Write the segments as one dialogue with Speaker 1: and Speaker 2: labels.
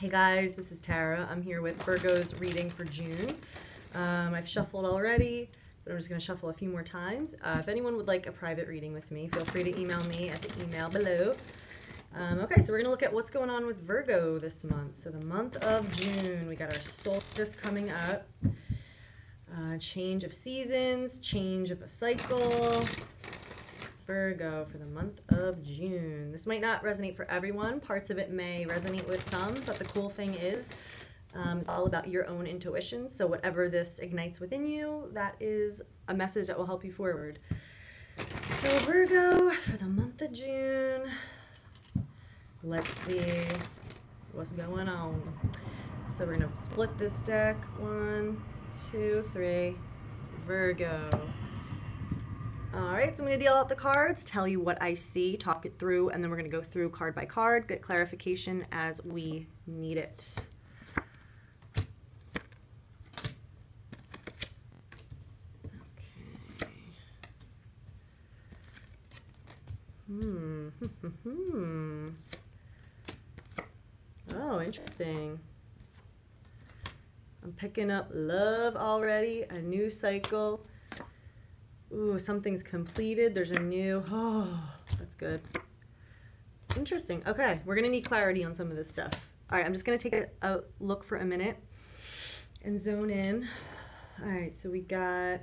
Speaker 1: Hey guys, this is Tara. I'm here with Virgo's reading for June. I've shuffled already, but I'm just going to shuffle a few more times. If anyone would like a private reading with me, feel free to email me at the email below. Okay, so we're going to look at what's going on with Virgo this month. So the month of June, we got our solstice coming up. Change of seasons, change of a cycle. Virgo for the month of June. This might not resonate for everyone. Parts of it may resonate with some, but the cool thing is it's all about your own intuition. So whatever this ignites within you, that is a message that will help you forward. So Virgo for the month of June. Let's see what's going on. So we're going to split this deck. 1, 2, 3. Virgo. Alright, so I'm going to deal out the cards, tell you what I see, talk it through, and then we're going to go through card by card, get clarification as we need it. Okay. Oh, interesting. I'm picking up love already, a new cycle. Ooh, something's completed. There's a new, oh, that's good. Interesting. Okay, we're going to need clarity on some of this stuff. All right, I'm just going to take a look for a minute and zone in. All right, so we got...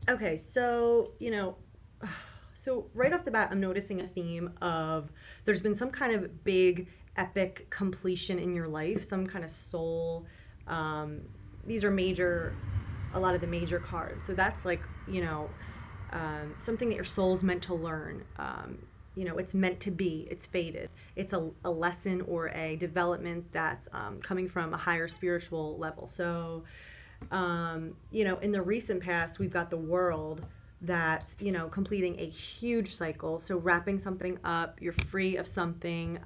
Speaker 1: Okay, so, so right off the bat, I'm noticing a theme of there's been some kind of big, epic completion in your life, some kind of soul. These are major, a lot of the major cards. So that's like, something that your soul's meant to learn. It's meant to be, it's fated. It's a lesson or a development that's coming from a higher spiritual level. So, in the recent past, we've got the world that's, completing a huge cycle. So wrapping something up, you're free of something,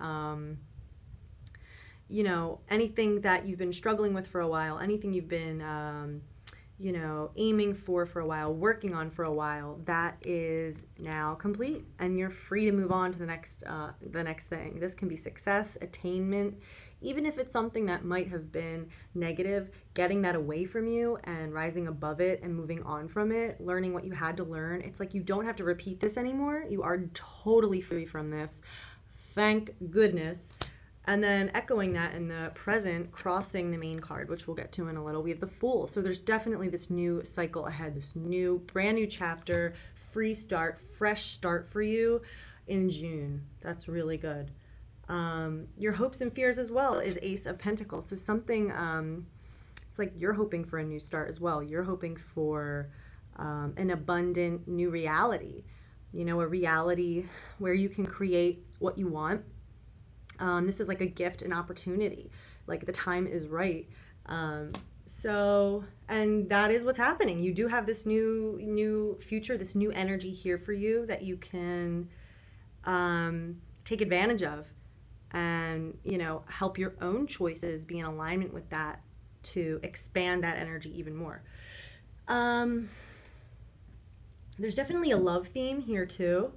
Speaker 1: anything that you've been struggling with for a while, anything you've been, aiming for a while, working on for a while, that is now complete and you're free to move on to the next thing. This can be success, attainment, even if it's something that might have been negative, getting that away from you and rising above it and moving on from it, learning what you had to learn. It's like you don't have to repeat this anymore. You are totally free from this. Thank goodness. And then echoing that in the present, crossing the main card, which we'll get to in a little, we have the Fool. So there's definitely this new cycle ahead, this new, brand new chapter, free start, fresh start for you in June. That's really good. Your hopes and fears as well is Ace of Pentacles. So something, it's like you're hoping for a new start as well. You're hoping for an abundant new reality, a reality where you can create what you want. This is like a gift, an opportunity, like the time is right. And that is what's happening. You do have this new future, this new energy here for you that you can take advantage of. And, help your own choices be in alignment with that to expand that energy even more. There's definitely a love theme here too.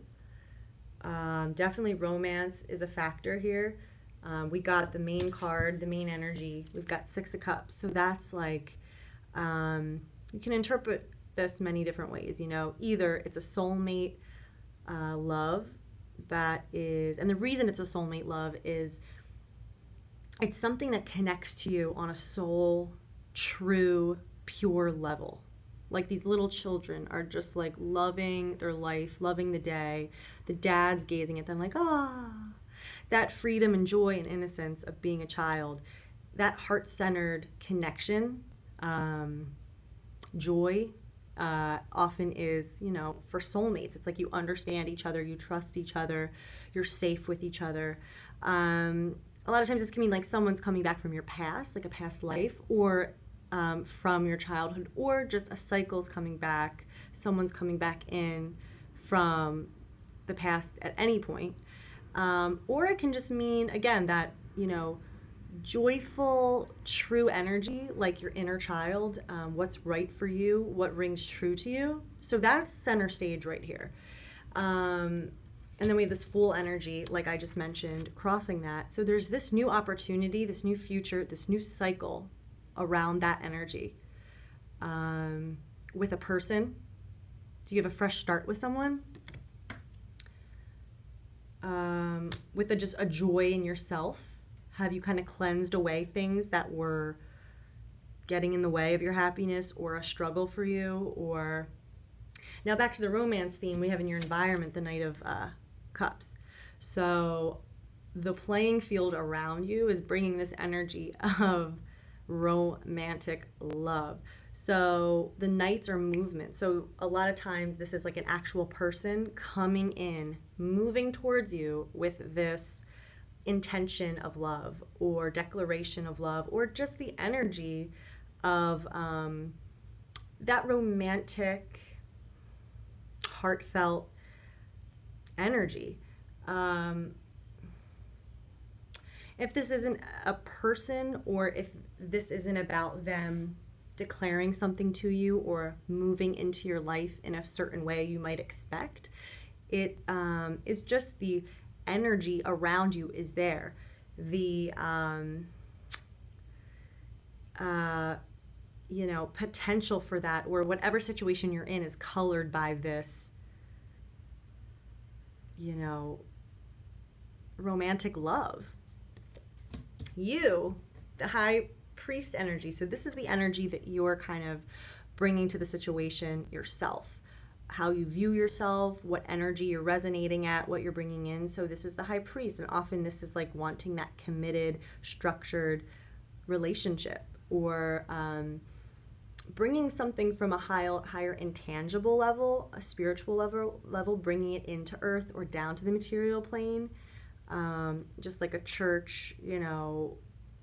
Speaker 1: Definitely romance is a factor here. We got the main card, the main energy. We've got 6 of Cups. So that's like, you can interpret this many different ways, either it's a soulmate love. That is, and the reason it's a soulmate love is it's something that connects to you on a soul, true, pure level. Like these little children are just like loving their life, loving the day. The dad's gazing at them like, ah, that freedom and joy and innocence of being a child, that heart-centered connection, joy, often is, for soulmates. It's like you understand each other, you trust each other, you're safe with each other. A lot of times this can mean like someone's coming back from your past, like a past life, or from your childhood, or just a cycle's coming back, someone's coming back in from the past at any point. Or it can just mean, again, that, joyful, true energy, like your inner child, what's right for you, what rings true to you. So that's center stage right here. And then we have this Fool energy, like I just mentioned, crossing that. So there's this new opportunity, this new future, this new cycle around that energy. With a person. Do you have a fresh start with someone? With just a joy in yourself? Have you kind of cleansed away things that were getting in the way of your happiness or a struggle for you? Or now back to the romance theme we have in your environment, the Knight of Cups. So the playing field around you is bringing this energy of romantic love. So the knights are movement. So a lot of times this is like an actual person coming in, moving towards you with this intention of love or declaration of love, or just the energy of that romantic, heartfelt energy. If this isn't a person, or if this isn't about them declaring something to you or moving into your life in a certain way you might expect, it is just the energy around you is there. The you know, potential for that, or whatever situation you're in, is colored by this, you know, romantic love. You, the High Priest energy. So this is the energy that you're kind of bringing to the situation yourself. How you view yourself, what energy you're resonating at, what you're bringing in. So this is the High Priest, and often this is like wanting that committed, structured relationship, or bringing something from a higher intangible level, a spiritual level, bringing it into earth or down to the material plane. Just like a church, you know,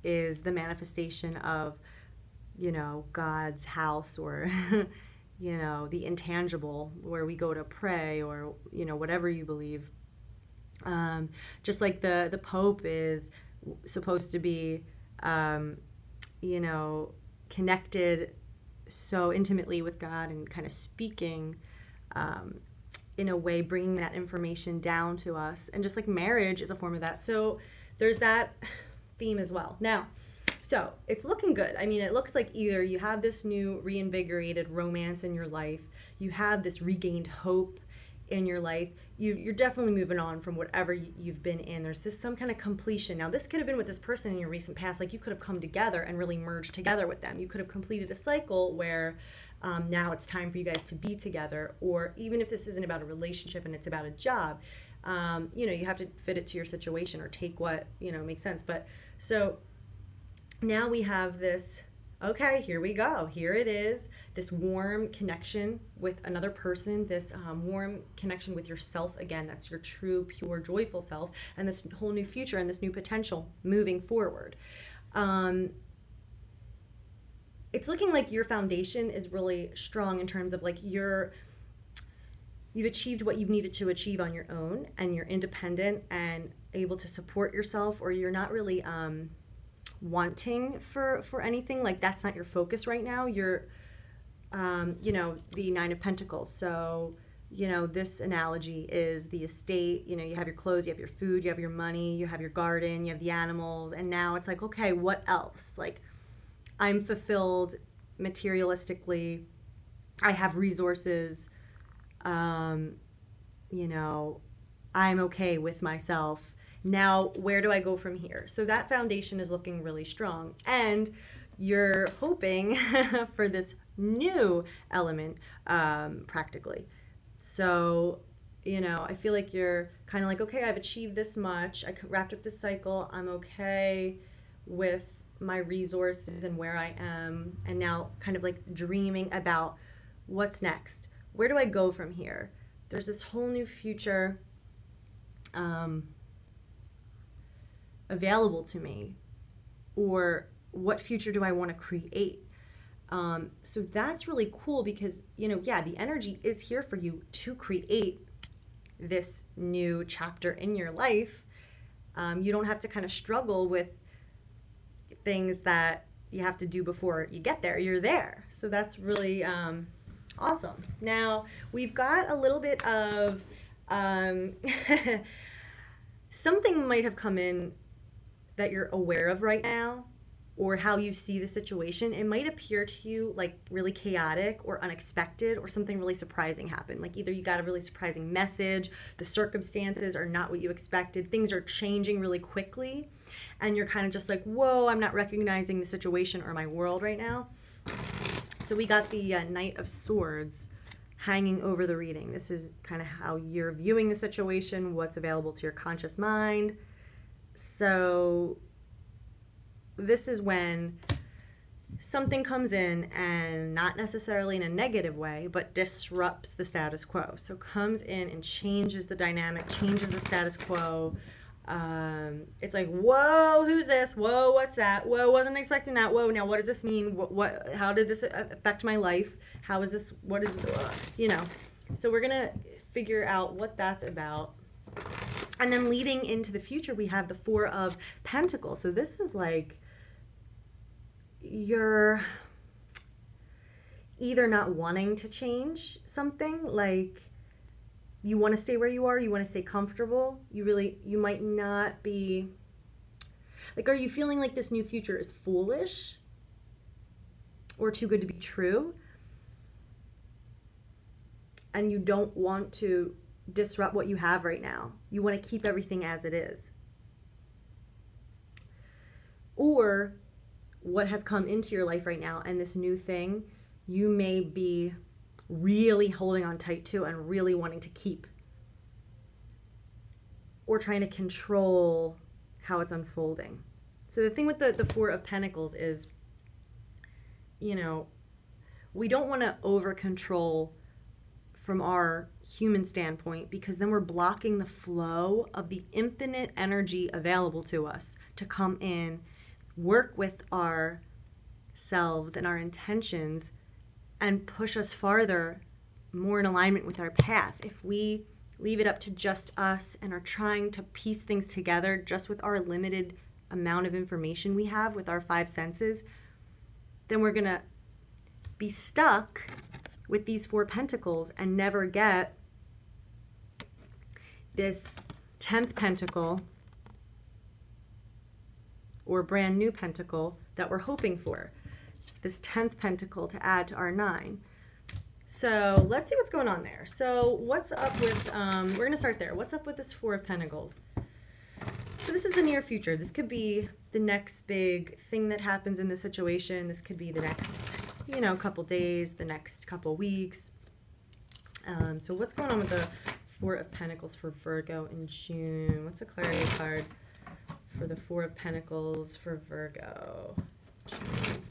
Speaker 1: is the manifestation of, you know, God's house, or you know, the intangible, where we go to pray, or, you know, whatever you believe. Just like the Pope is supposed to be, you know, connected so intimately with God, and kind of speaking in a way, bringing that information down to us. And just like marriage is a form of that. So there's that theme as well. Now, so it's looking good. I mean, it looks like either you have this new reinvigorated romance in your life, you have this regained hope in your life, you're definitely moving on from whatever you've been in. There's this some kind of completion. Now, this could have been with this person in your recent past. Like, you could have come together and really merged together with them. You could have completed a cycle where now it's time for you guys to be together. Or even if this isn't about a relationship and it's about a job, you know, you have to fit it to your situation, or take what, you know, makes sense. But so now we have this, okay, here we go. Here it is. This warm connection with another person, this warm connection with yourself again. That's your true, pure, joyful self, and this whole new future and this new potential moving forward. It's looking like your foundation is really strong in terms of like you've achieved what you've needed to achieve on your own, and you're independent and able to support yourself, or you're not really wanting for anything. Like, that's not your focus right now. You're you know, the Nine of Pentacles. So, you know, this analogy is the estate. You know, you have your clothes, you have your food, you have your money, you have your garden, you have the animals, and now it's like, okay, what else? Like, I'm fulfilled materialistically, I have resources, you know, I'm okay with myself. Now, where do I go from here? So that foundation is looking really strong, and you're hoping for this new element, practically. So, you know, I feel like you're kind of like, okay, I've achieved this much, I wrapped up this cycle, I'm okay with my resources and where I am, and now kind of like dreaming about what's next. Where do I go from here? There's this whole new future available to me, or what future do I want to create? So that's really cool, because, you know, yeah, the energy is here for you to create this new chapter in your life. You don't have to kind of struggle with things that you have to do before you get there. You're there. So that's really awesome. Now, we've got a little bit of something might have come in that you're aware of right now, or how you see the situation. It might appear to you like really chaotic or unexpected, or something really surprising happened. Like either you got a really surprising message, the circumstances are not what you expected, things are changing really quickly, and you're kind of just like, whoa, I'm not recognizing the situation or my world right now. So we got the Knight of Swords hanging over the reading. This is kind of how you're viewing the situation, what's available to your conscious mind. So this is when something comes in, and not necessarily in a negative way, but disrupts the status quo. So comes in and changes the dynamic, changes the status quo. It's like, whoa, who's this? Whoa, what's that? Whoa, wasn't expecting that. Whoa, now what does this mean? What how did this affect my life? How is this, what is, you know. So we're gonna figure out what that's about. And then leading into the future, we have the Four of Pentacles. So this is like, you're either not wanting to change something, like you want to stay where you are, you want to stay comfortable, you might not be, like, are you feeling like this new future is foolish or too good to be true, and you don't want to disrupt what you have right now, you want to keep everything as it is? Or what has come into your life right now, and this new thing you may be really holding on tight to and really wanting to keep, or trying to control how it's unfolding. So the thing with the Four of Pentacles is, you know, we don't want to over control from our human standpoint, because then we're blocking the flow of the infinite energy available to us to come in, work with ourselves and our intentions, and push us farther, more in alignment with our path. If we leave it up to just us and are trying to piece things together just with our limited amount of information we have with our five senses, then we're gonna be stuck with these Four Pentacles and never get this 10th pentacle or brand new pentacle that we're hoping for. This 10th pentacle to add to our 9. So let's see what's going on there. So what's up with, we're going to start there. What's up with this Four of Pentacles? So this is the near future. This could be the next big thing that happens in this situation. This could be the next, you know, couple days, the next couple weeks. So what's going on with the Four of Pentacles for Virgo in June? What's a clarity card for the Four of Pentacles for Virgo? June.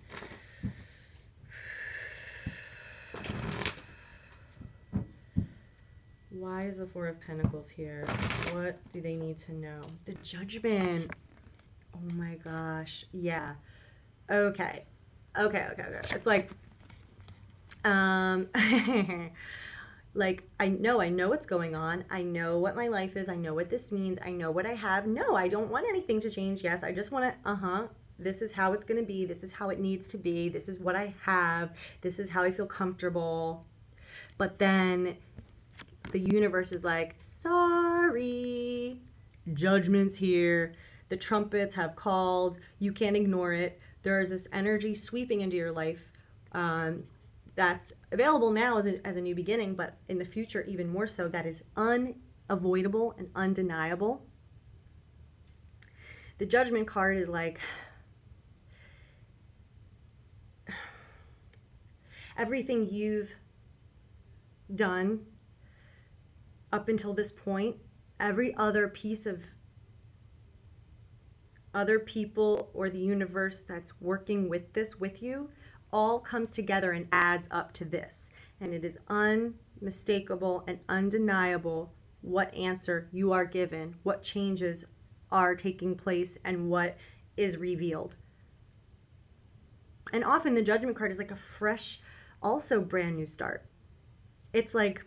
Speaker 1: Why is the Four of Pentacles here? What do they need to know? The Judgment. Oh my gosh. Yeah. Okay. Okay. It's like, like, I know what's going on. I know what my life is. I know what this means. I know what I have. No, I don't want anything to change. Yes, I just want to, this is how it's going to be. This is how it needs to be. This is what I have. This is how I feel comfortable. But then the universe is like, sorry, Judgment's here. The trumpets have called. You can't ignore it. There is this energy sweeping into your life that's available now as a new beginning, but in the future even more so, that is unavoidable and undeniable. The Judgment card is like, everything you've done up until this point, every other piece of other people or the universe that's working with this with you, all comes together and adds up to this. And it is unmistakable and undeniable what answer you are given, what changes are taking place, and what is revealed. And often the Judgment card is like a fresh, also brand new start. It's like,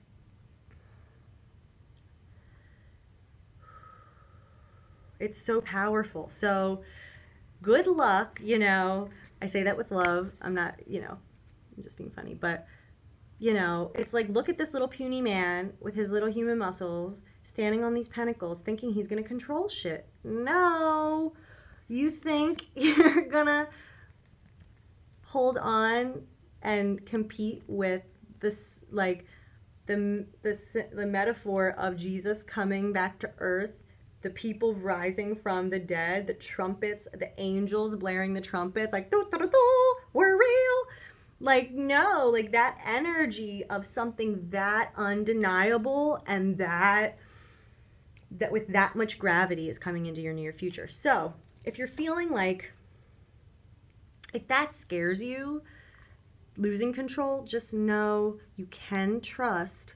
Speaker 1: it's so powerful. So good luck, you know. I say that with love. I'm not, you know, I'm just being funny. But, you know, it's like, look at this little puny man with his little human muscles standing on these pentacles thinking he's going to control shit. No. You think you're going to hold on and compete with this, like, the metaphor of Jesus coming back to earth, the people rising from the dead, the trumpets, the angels blaring the trumpets, like, doo, doo, doo, doo, we're real. Like, no, like that energy of something that undeniable and that with that much gravity is coming into your near future. So if you're feeling like, if that scares you, losing control, just know you can trust,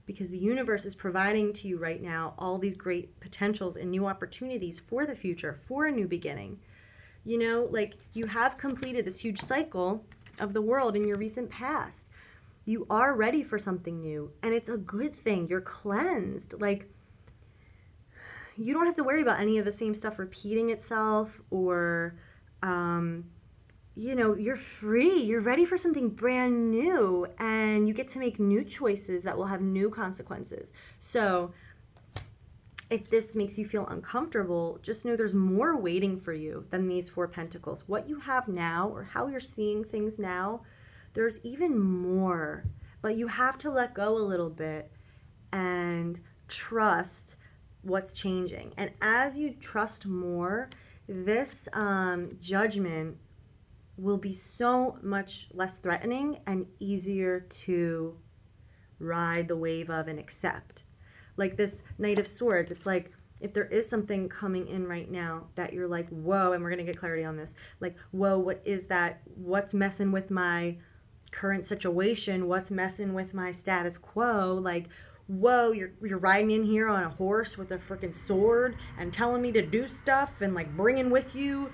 Speaker 1: because the universe is providing to you right now all these great potentials and new opportunities for the future, for a new beginning. You know, like, you have completed this huge cycle of the world in your recent past. You are ready for something new, and it's a good thing. You're cleansed. Like, you don't have to worry about any of the same stuff repeating itself, or you know, you're free. You're ready for something brand new, and you get to make new choices that will have new consequences. So if this makes you feel uncomfortable, just know there's more waiting for you than these 4 pentacles. What you have now, or how you're seeing things now, there's even more. But you have to let go a little bit and trust what's changing. And as you trust more, this judgment will be so much less threatening and easier to ride the wave of and accept. Like this Knight of Swords, it's like, if there is something coming in right now that you're like, whoa, and we're going to get clarity on this, like, whoa, what is that? What's messing with my current situation? What's messing with my status quo? Like, whoa, you're riding in here on a horse with a freaking sword and telling me to do stuff, and like bringing with you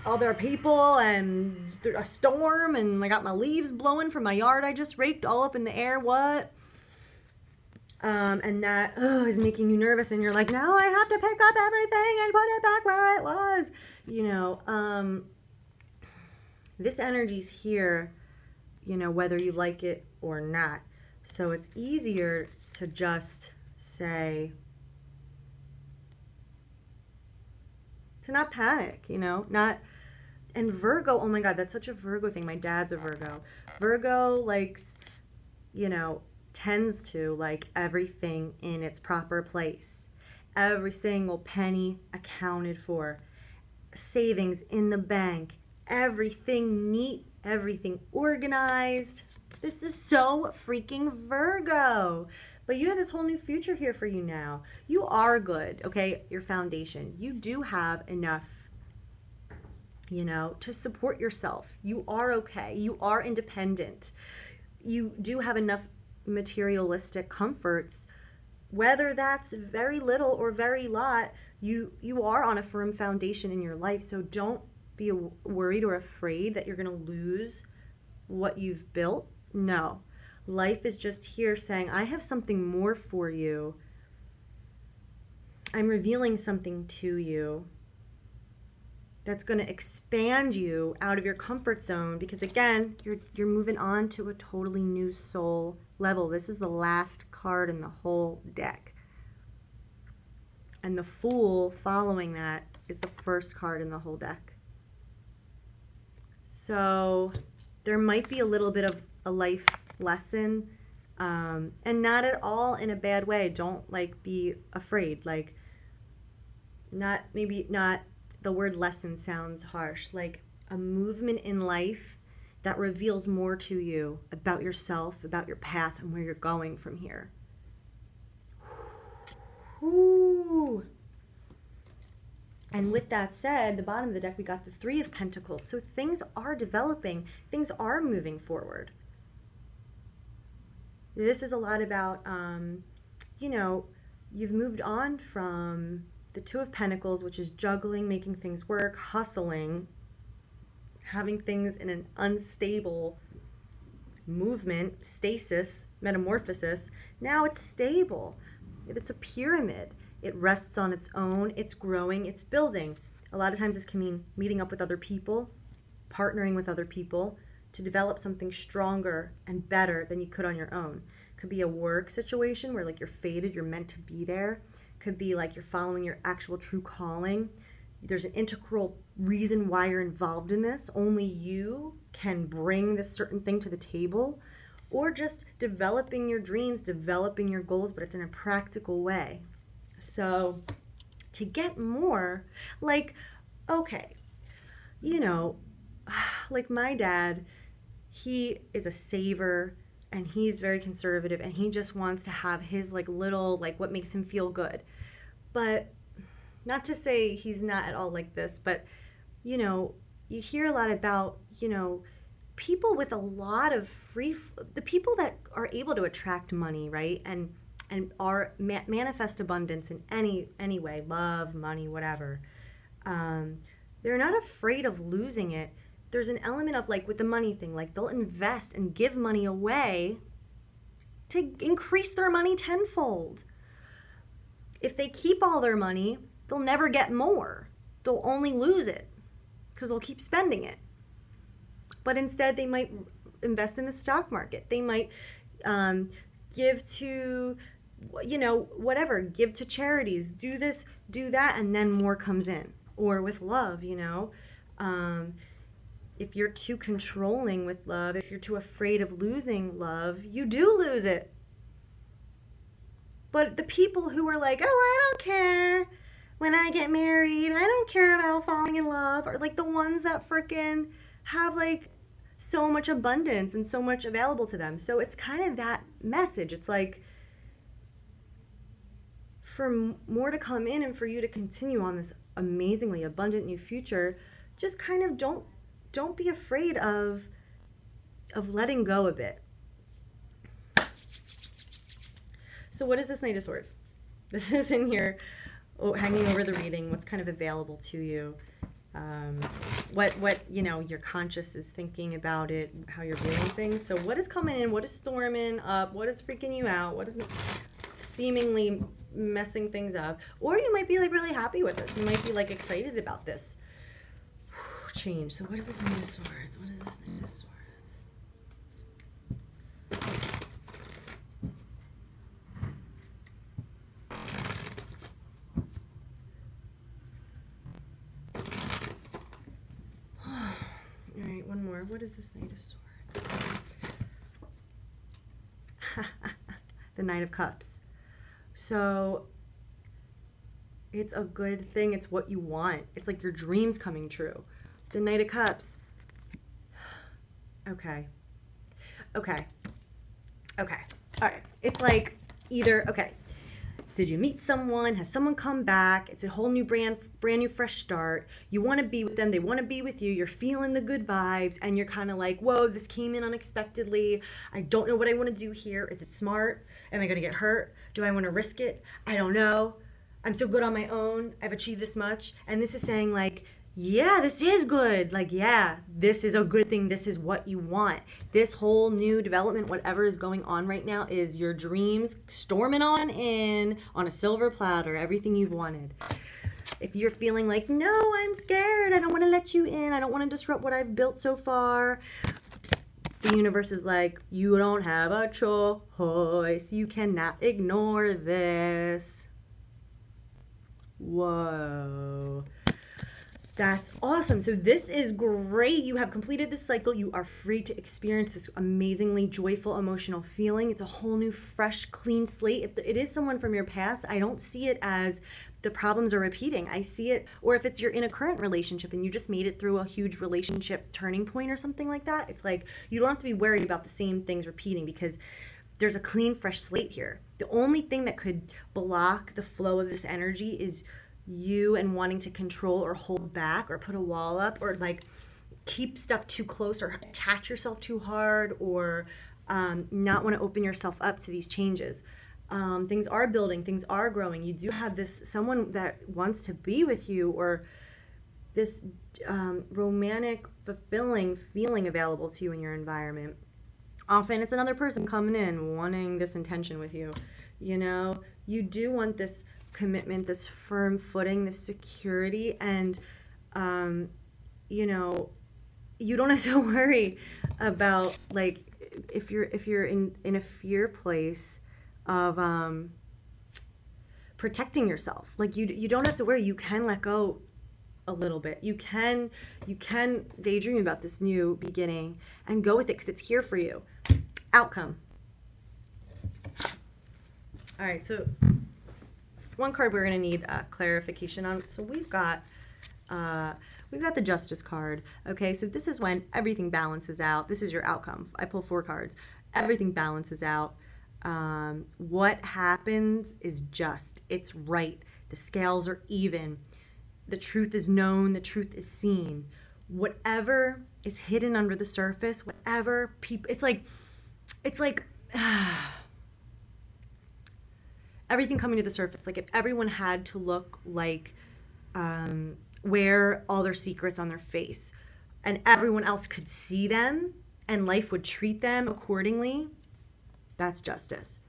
Speaker 1: other people and a storm, and I got my leaves blowing from my yard I just raked all up in the air. What? And that is making you nervous, and you're like, now I have to pick up everything and put it back where it was. You know, this energy's here, you know, whether you like it or not. So it's easier to just say, to not panic, you know, not. And Virgo, oh my God, that's such a Virgo thing. My dad's a Virgo. Virgo likes, you know, tends to like everything in its proper place. Every single penny accounted for. Savings in the bank. Everything neat. Everything organized. This is so freaking Virgo. But you have this whole new future here for you now. You are good, okay? Your foundation. You do have enough, you know, to support yourself. You are okay. You are independent. You do have enough materialistic comforts, whether that's very little or very lot. You are on a firm foundation in your life. So don't be worried or afraid that you're going to lose what you've built. No. Life is just here saying, I have something more for you. I'm revealing something to you that's going to expand you out of your comfort zone, because again, you're moving on to a totally new soul level. This is the last card in the whole deck. And the Fool following that is the first card in the whole deck. So there might be a little bit of a life lesson, and not at all in a bad way. Don't like be afraid. Like, not, maybe not, the word lesson sounds harsh, like a movement in life that reveals more to you about yourself, about your path, and where you're going from here. Ooh. And with that said, the bottom of the deck, we got the 3 of Pentacles. So things are developing. Things are moving forward. This is a lot about, you know, you've moved on from the 2 of Pentacles, which is juggling, making things work, hustling, having things in an unstable movement, stasis, metamorphosis. Now it's stable. It's a pyramid. It rests on its own. It's growing. It's building. A lot of times this can mean meeting up with other people, partnering with other people to develop something stronger and better than you could on your own. Could be a work situation where like you're fated, you're meant to be there. Could be like you're following your actual true calling. There's an integral reason why you're involved in this. Only you can bring this certain thing to the table. Or just developing your dreams, developing your goals, but it's in a practical way. So to get more, like, okay, you know, like my dad, he is a saver and he's very conservative and he just wants to have his like little, like what makes him feel good. But not to say he's not at all like this, but you know, you hear a lot about, you know, people with a lot of the people that are able to attract money, right? And are manifest abundance in any way, love, money, whatever. They're not afraid of losing it. There's an element of like with the money thing, like they'll invest and give money away to increase their money tenfold. If they keep all their money, they'll never get more. They'll only lose it because they'll keep spending it. But instead they might invest in the stock market. They might give to, you know, whatever, give to charities, do this, do that, and then more comes in. Or with love, you know, if you're too controlling with love, if you're too afraid of losing love, you do lose it. But the people who are like, oh, I don't care when I get married, I don't care about falling in love, are like the ones that frickin' have like so much abundance and so much available to them. So it's kind of that message. It's like for more to come in and for you to continue on this amazingly abundant new future, just kind of don't be afraid of letting go a bit. So what is this Knight of Swords? This is in here, hanging over the reading, what's kind of available to you. What you know, your conscious is thinking about it, how you're viewing things. So what is coming in, what is storming up, what is freaking you out, what is seemingly messing things up? Or you might be like really happy with this. You might be like excited about this change. So what is this Knight of Swords? What is this Knight of Swords? Alright, one more. What is this Knight of Swords? The Knight of Cups. So it's a good thing. It's what you want. It's like your dreams coming true. The Knight of Cups. Okay. All right. It's like either, okay, did you meet someone? Has someone come back? It's a whole new brand new fresh start. You want to be with them. They want to be with you. You're feeling the good vibes and you're kind of like, whoa, this came in unexpectedly. I don't know what I want to do here. Is it smart? Am I going to get hurt? Do I want to risk it? I don't know. I'm so good on my own. I've achieved this much. And this is saying like, yeah, this is good. Like, yeah, this is a good thing. This is what you want. This whole new development, whatever is going on right now, is your dreams storming on in on a silver platter, everything you've wanted. If you're feeling like, no, I'm scared, I don't want to let you in, I don't want to disrupt what I've built so far, the universe is like, you don't have a choice. You cannot ignore this. Whoa. That's awesome. So this is great. You have completed this cycle. You are free to experience this amazingly joyful, emotional feeling. It's a whole new, fresh, clean slate. If it is someone from your past, I don't see it as the problems are repeating. I see it, or if it's you're in a current relationship and you just made it through a huge relationship turning point or something like that, it's like you don't have to be worried about the same things repeating because there's a clean, fresh slate here. The only thing that could block the flow of this energy is you and wanting to control or hold back or put a wall up or like keep stuff too close or attach yourself too hard or not want to open yourself up to these changes. Things are building, things are growing. You do have this someone that wants to be with you or this romantic, fulfilling feeling available to you in your environment. Often it's another person coming in wanting this intention with you. You know, you do want this commitment, this firm footing, this security, and You know, you don't have to worry about, like, if you're in a fear place of protecting yourself. Like, you don't have to worry. You can let go a little bit. You can daydream about this new beginning and go with it, because it's here for you. Outcome. All right, so one card we're going to need clarification on. So we've got the Justice card. Okay, so this is when everything balances out. This is your outcome. I pull 4 cards. Everything balances out. What happens is just. It's right. The scales are even. The truth is known. The truth is seen. Whatever is hidden under the surface, whatever people, it's like everything coming to the surface. Like, if everyone had to look like, wear all their secrets on their face, and everyone else could see them, and life would treat them accordingly, that's justice.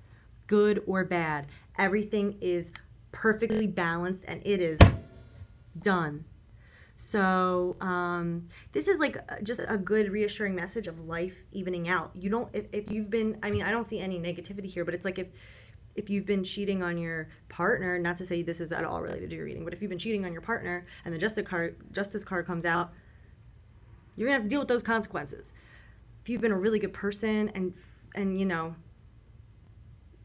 Speaker 1: Good or bad. Everything is perfectly balanced, and it is done. So this is like just a good reassuring message of life evening out. You don't, if you've been, I mean, I don't see any negativity here, but it's like if you've been cheating on your partner, not to say this is at all related to your reading, but if you've been cheating on your partner and the justice card comes out, you're gonna have to deal with those consequences. If you've been a really good person and you know,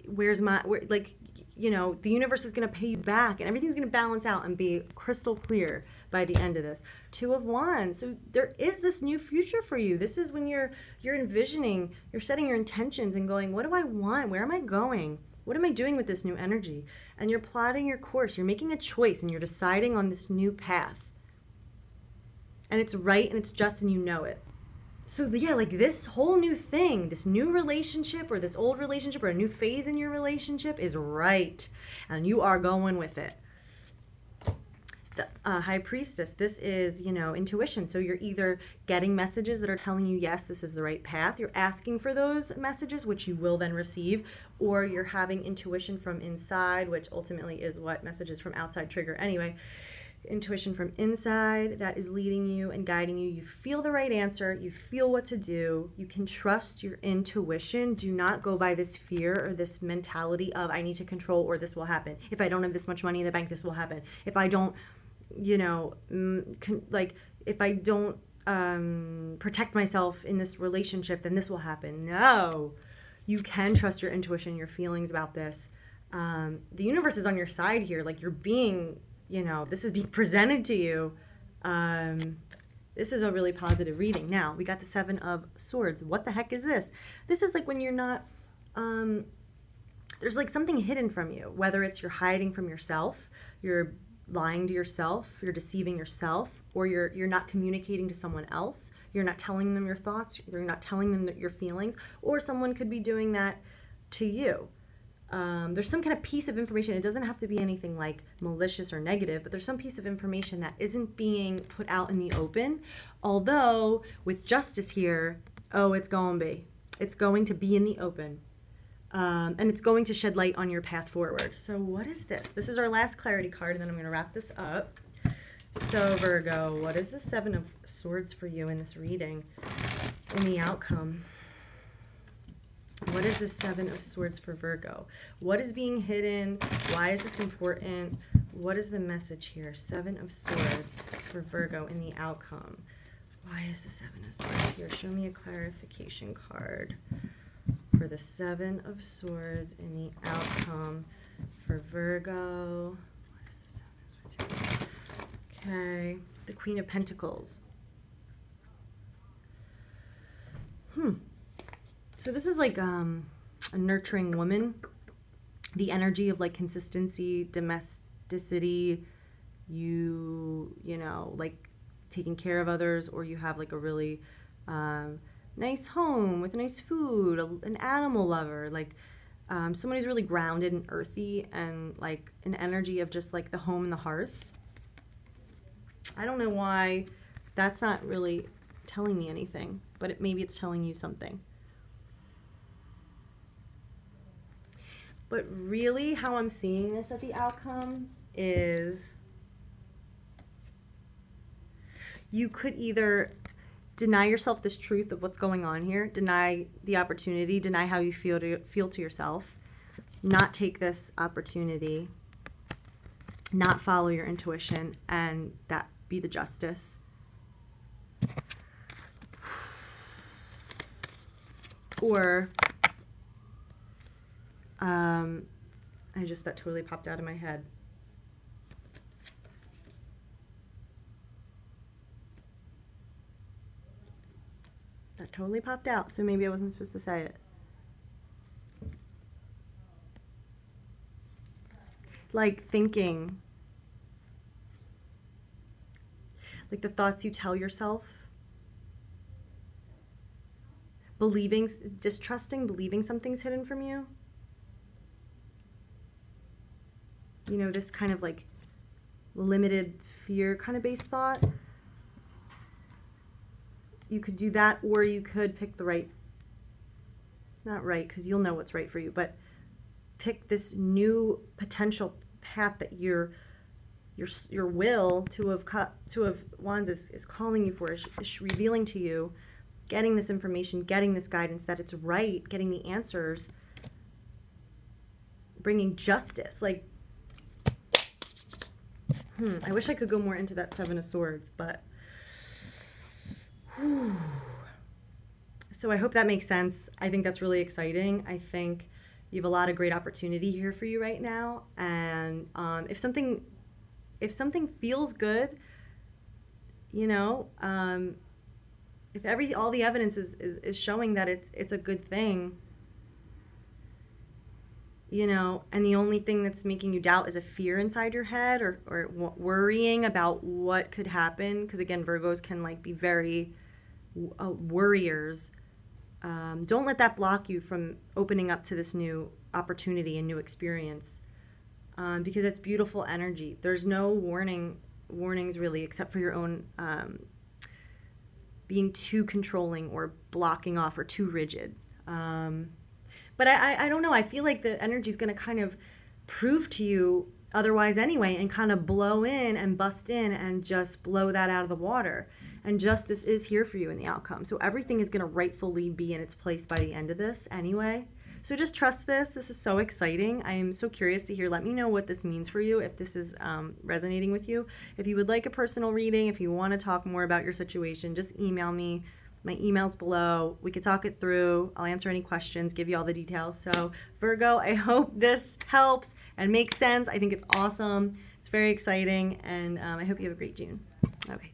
Speaker 1: like, you know, the universe is gonna pay you back, and everything's gonna balance out and be crystal clear by the end of this. 2 of Wands. So there is this new future for you. This is when you're envisioning, you're setting your intentions and going, what do I want? Where am I going? What am I doing with this new energy? And you're plotting your course. You're making a choice, and you're deciding on this new path. And it's right, and it's just, and you know it. So yeah, like, this whole new thing, this new relationship, or this old relationship, or a new phase in your relationship is right. And you are going with it. The High Priestess, this is, you know, intuition. So you're either getting messages that are telling you, yes, this is the right path. You're asking for those messages, which you will then receive. Or you're having intuition from inside, which ultimately is what messages from outside trigger anyway. Intuition from inside that is leading you and guiding you. You feel the right answer. You feel what to do. You can trust your intuition. Do not go by this fear or this mentality of, I need to control, or this will happen. If I don't have this much money in the bank, this will happen. If I don't, you know, if I don't protect myself in this relationship, then this will happen. No, you can trust your intuition, your feelings about this. The universe is on your side here. Like, you're being, you know, this is being presented to you. This is a really positive reading. Now, we got the 7 of Swords. What the heck is this? This is like when you're not, there's like something hidden from you, whether it's you're hiding from yourself, you're lying to yourself, you're deceiving yourself, or you're not communicating to someone else. You're not telling them your thoughts, you're not telling them your feelings, or someone could be doing that to you. There's some kind of piece of information. It doesn't have to be anything like malicious or negative, but there's some piece of information that isn't being put out in the open. Although with Justice here, oh, it's going to be. It's going to be in the open. And it's going to shed light on your path forward. So what is this? This is our last clarity card, and then I'm going to wrap this up. So Virgo, what is the 7 of Swords for you in this reading, in the outcome? What is the 7 of Swords for Virgo? What is being hidden? Why is this important? What is the message here? 7 of Swords for Virgo in the outcome. Why is the 7 of Swords here? Show me a clarification card for the 7 of Swords in the outcome for Virgo. What is the 7 of Swords? Okay, the Queen of Pentacles. So this is like a nurturing woman. The energy of like consistency, domesticity, you know, like taking care of others, or you have like a really nice home with nice food, an animal lover, like someone who's really grounded and earthy, and like an energy of just like the home and the hearth. I don't know why that's not really telling me anything, but maybe it's telling you something. But really how I'm seeing this at the outcome is You could either deny yourself this truth of what's going on here, deny the opportunity, deny how you feel to yourself, not take this opportunity, not follow your intuition, and that be the justice. Or, that totally popped out of my head. That totally popped out, so maybe I wasn't supposed to say it. Like thinking, like the thoughts you tell yourself, believing, distrusting, believing something's hidden from you. You know, this kind of like limited fear kind of based thought. You could do that, or you could pick the right, not right, because you'll know what's right for you, but pick this new potential path that your will to have wands is calling you for, is revealing to you, getting this information, getting this guidance that it's right, getting the answers, bringing justice. Like, I wish I could go more into that Seven of Swords, but so I hope that makes sense. I think that's really exciting. I think you have a lot of great opportunity here for you right now, and if something feels good, you know, if all the evidence is showing that it's a good thing, you know, and the only thing that's making you doubt is a fear inside your head, or worrying about what could happen, because again, Virgos can like be very worriers. Don't let that block you from opening up to this new opportunity and new experience, because it's beautiful energy. There's no warnings really, except for your own being too controlling or blocking off or too rigid. But I don't know. I feel like the energy is going to kind of prove to you otherwise anyway, and kind of blow in and bust in and just blow that out of the water. And justice is here for you in the outcome. So everything is going to rightfully be in its place by the end of this anyway. So just trust this. This is so exciting. I am so curious to hear. Let me know what this means for you, if this is resonating with you. If you would like a personal reading, if you want to talk more about your situation, just email me. My email's below. We could talk it through. I'll answer any questions, give you all the details. So Virgo, I hope this helps and makes sense. I think it's awesome. It's very exciting, and I hope you have a great June. Okay.